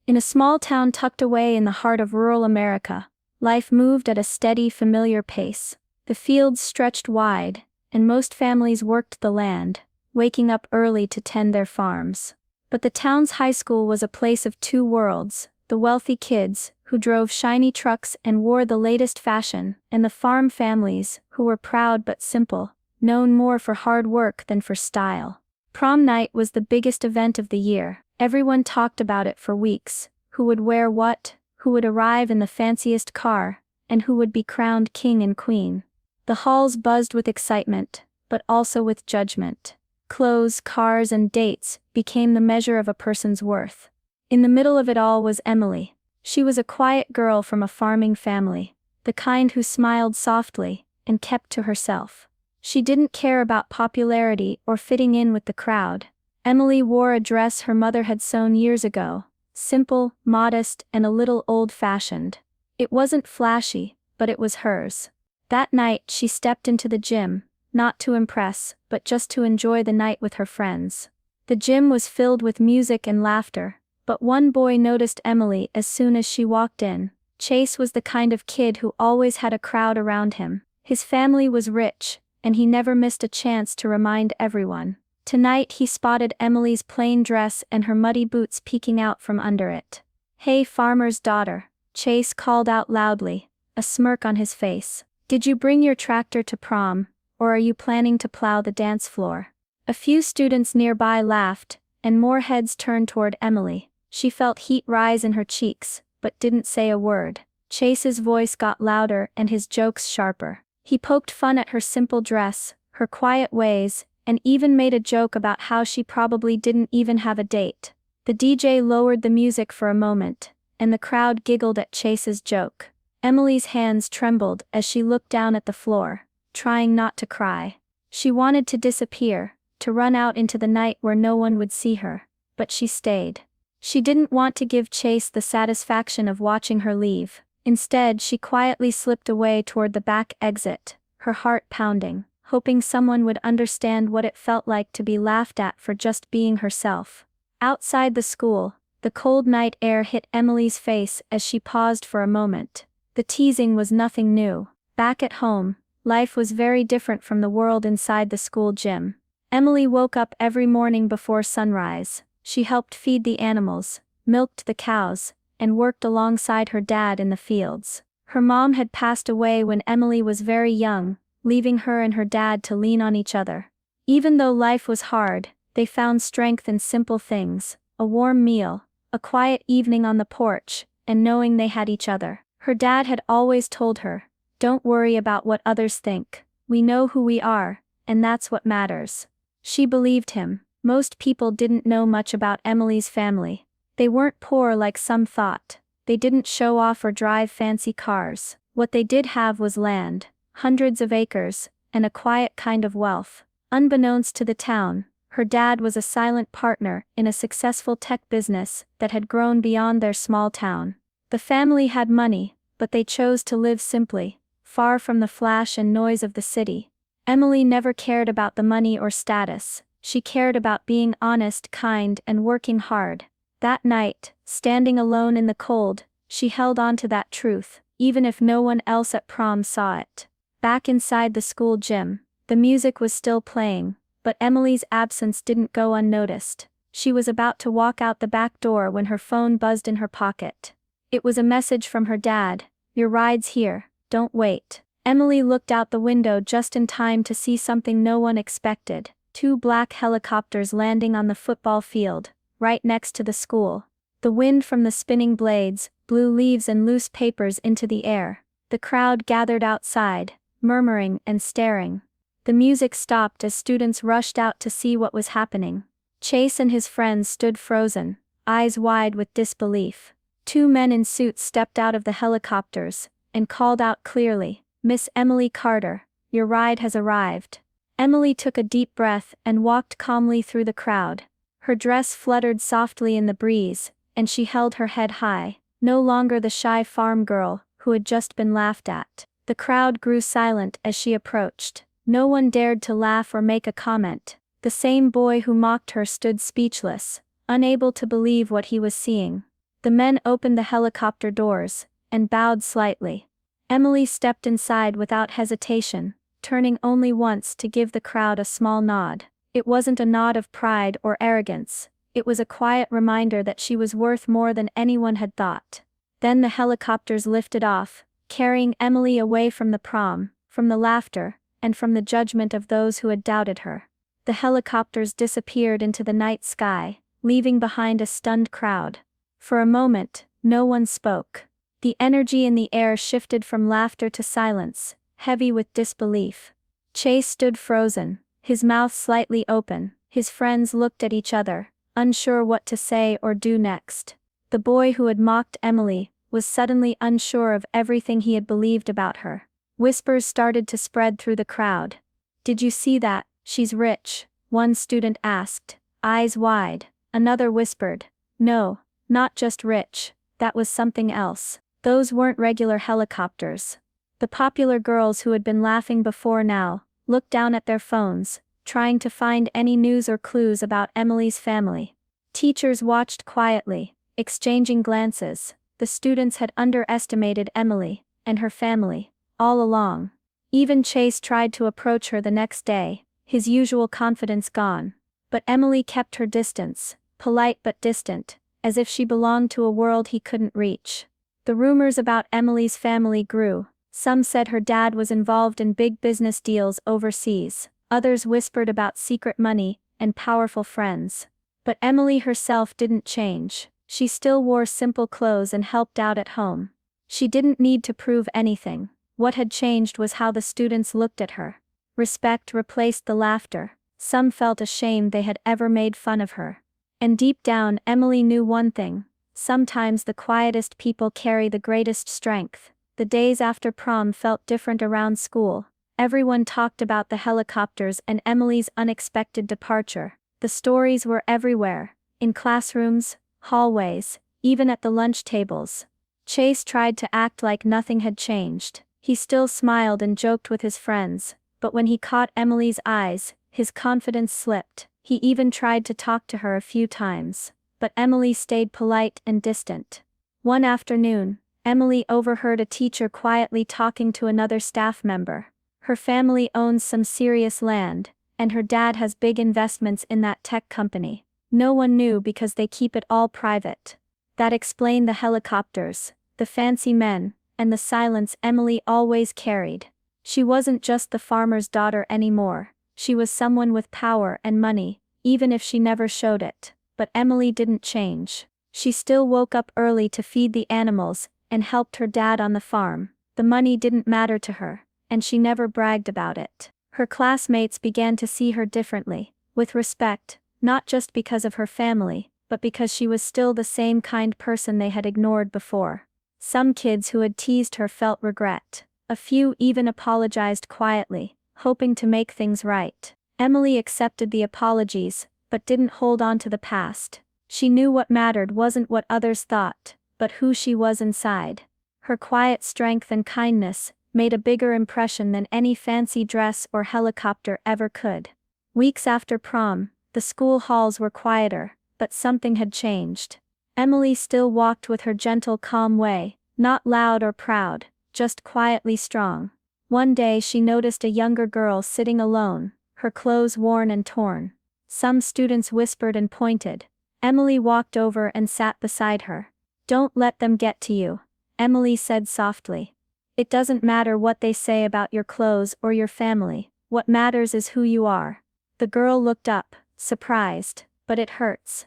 In a small town tucked away in the heart of rural America, life moved at a steady, familiar pace. The fields stretched wide, and most families worked the land, waking up early to tend their farms. But the town's high school was a place of two worlds: the wealthy kids, who drove shiny trucks and wore the latest fashion, and the farm families, who were proud but simple, known more for hard work than for style. Prom night was the biggest event of the year. Everyone talked about it for weeks: who would wear what, who would arrive in the fanciest car, and who would be crowned king and queen. The halls buzzed with excitement, but also with judgment. Clothes, cars, and dates became the measure of a person's worth. In the middle of it all was Emily. She was a quiet girl from a farming family, the kind who smiled softly and kept to herself. She didn't care about popularity or fitting in with the crowd. Emily wore a dress her mother had sewn years ago, simple, modest, and a little old-fashioned. It wasn't flashy, but it was hers. That night she stepped into the gym, not to impress, but just to enjoy the night with her friends. The gym was filled with music and laughter, but one boy noticed Emily as soon as she walked in. Chase was the kind of kid who always had a crowd around him. His family was rich, and he never missed a chance to remind everyone. Tonight he spotted Emily's plain dress and her muddy boots peeking out from under it. "Hey, farmer's daughter," Chase called out loudly, a smirk on his face. "Did you bring your tractor to prom, or are you planning to plow the dance floor?" A few students nearby laughed, and more heads turned toward Emily. She felt heat rise in her cheeks, but didn't say a word. Chase's voice got louder and his jokes sharper. He poked fun at her simple dress, her quiet ways, and even made a joke about how she probably didn't even have a date. The DJ lowered the music for a moment, and the crowd giggled at Chase's joke. Emily's hands trembled as she looked down at the floor, trying not to cry. She wanted to disappear, to run out into the night where no one would see her, but she stayed. She didn't want to give Chase the satisfaction of watching her leave. Instead, she quietly slipped away toward the back exit, her heart pounding, hoping someone would understand what it felt like to be laughed at for just being herself. Outside the school, the cold night air hit Emily's face as she paused for a moment. The teasing was nothing new. Back at home, life was very different from the world inside the school gym. Emily woke up every morning before sunrise. She helped feed the animals, milked the cows, and worked alongside her dad in the fields. Her mom had passed away when Emily was very young, leaving her and her dad to lean on each other. Even though life was hard, they found strength in simple things: a warm meal, a quiet evening on the porch, and knowing they had each other. Her dad had always told her, "Don't worry about what others think. We know who we are, and that's what matters." She believed him. Most people didn't know much about Emily's family. They weren't poor like some thought. They didn't show off or drive fancy cars. What they did have was land, hundreds of acres, and a quiet kind of wealth. Unbeknownst to the town, her dad was a silent partner in a successful tech business that had grown beyond their small town. The family had money, but they chose to live simply, far from the flash and noise of the city. Emily never cared about the money or status. She cared about being honest, kind, and working hard. That night, standing alone in the cold, she held on to that truth, even if no one else at prom saw it. Back inside the school gym, the music was still playing, but Emily's absence didn't go unnoticed. She was about to walk out the back door when her phone buzzed in her pocket. It was a message from her dad: "Your ride's here, don't wait." Emily looked out the window just in time to see something no one expected: two black helicopters landing on the football field, right next to the school. The wind from the spinning blades blew leaves and loose papers into the air. The crowd gathered outside, murmuring and staring. The music stopped as students rushed out to see what was happening. Chase and his friends stood frozen, eyes wide with disbelief. Two men in suits stepped out of the helicopters and called out clearly, "Miss Emily Carter, your ride has arrived." Emily took a deep breath and walked calmly through the crowd. Her dress fluttered softly in the breeze, and she held her head high, no longer the shy farm girl who had just been laughed at. The crowd grew silent as she approached. No one dared to laugh or make a comment. The same boy who mocked her stood speechless, unable to believe what he was seeing. The men opened the helicopter doors, and bowed slightly. Emily stepped inside without hesitation, turning only once to give the crowd a small nod. It wasn't a nod of pride or arrogance, it was a quiet reminder that she was worth more than anyone had thought. Then the helicopters lifted off, carrying Emily away from the prom, from the laughter, and from the judgment of those who had doubted her. The helicopters disappeared into the night sky, leaving behind a stunned crowd. For a moment, no one spoke. The energy in the air shifted from laughter to silence, heavy with disbelief. Chase stood frozen, his mouth slightly open. His friends looked at each other, unsure what to say or do next. The boy who had mocked Emily was suddenly unsure of everything he had believed about her. Whispers started to spread through the crowd. "Did you see that? She's rich," one student asked, eyes wide. Another whispered, "No, not just rich, that was something else. Those weren't regular helicopters." The popular girls who had been laughing before now looked down at their phones, trying to find any news or clues about Emily's family. Teachers watched quietly, exchanging glances. The students had underestimated Emily and her family all along. Even Chase tried to approach her the next day, his usual confidence gone. But Emily kept her distance, polite but distant, as if she belonged to a world he couldn't reach. The rumors about Emily's family grew. Some said her dad was involved in big business deals overseas. Others whispered about secret money and powerful friends. But Emily herself didn't change. She still wore simple clothes and helped out at home. She didn't need to prove anything. What had changed was how the students looked at her. Respect replaced the laughter. Some felt ashamed they had ever made fun of her. And deep down, Emily knew one thing: sometimes the quietest people carry the greatest strength. The days after prom felt different around school. Everyone talked about the helicopters and Emily's unexpected departure. The stories were everywhere, in classrooms, hallways, even at the lunch tables. Chase tried to act like nothing had changed. He still smiled and joked with his friends, but when he caught Emily's eyes, his confidence slipped. He even tried to talk to her a few times, but Emily stayed polite and distant. One afternoon, Emily overheard a teacher quietly talking to another staff member. Her family owns some serious land, and her dad has big investments in that tech company. No one knew because they keep it all private. That explained the helicopters, the fancy men, and the silence Emily always carried. She wasn't just the farmer's daughter anymore. She was someone with power and money, even if she never showed it. But Emily didn't change. She still woke up early to feed the animals and helped her dad on the farm. The money didn't matter to her, and she never bragged about it. Her classmates began to see her differently, with respect, not just because of her family, but because she was still the same kind person they had ignored before. Some kids who had teased her felt regret. A few even apologized quietly, hoping to make things right. Emily accepted the apologies, but didn't hold on to the past. She knew what mattered wasn't what others thought, but who she was inside. Her quiet strength and kindness made a bigger impression than any fancy dress or helicopter ever could. Weeks after prom, the school halls were quieter, but something had changed. Emily still walked with her gentle, calm way, not loud or proud, just quietly strong. One day she noticed a younger girl sitting alone, her clothes worn and torn. Some students whispered and pointed. Emily walked over and sat beside her. "Don't let them get to you," Emily said softly. "It doesn't matter what they say about your clothes or your family. What matters is who you are." The girl looked up, surprised. "But it hurts."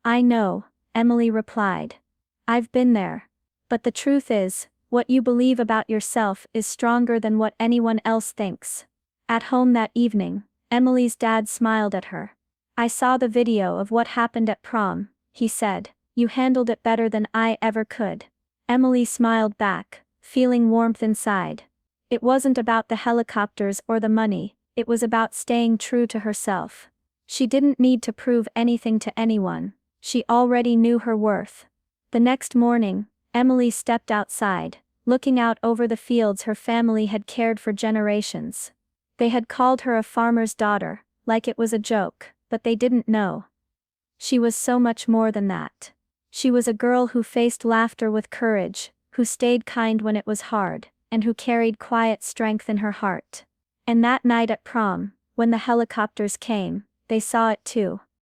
"I know," Emily replied. "I've been there. But the truth is, what you believe about yourself is stronger than what anyone else thinks." At home that evening, Emily's dad smiled at her. "I saw the video of what happened at prom," he said. "You handled it better than I ever could." Emily smiled back, feeling warmth inside. It wasn't about the helicopters or the money, it was about staying true to herself. She didn't need to prove anything to anyone. She already knew her worth. The next morning, Emily stepped outside, looking out over the fields her family had cared for generations. They had called her a farmer's daughter, like it was a joke, but they didn't know. She was so much more than that. She was a girl who faced laughter with courage, who stayed kind when it was hard, and who carried quiet strength in her heart. And that night at prom, when the helicopters came, they saw it too.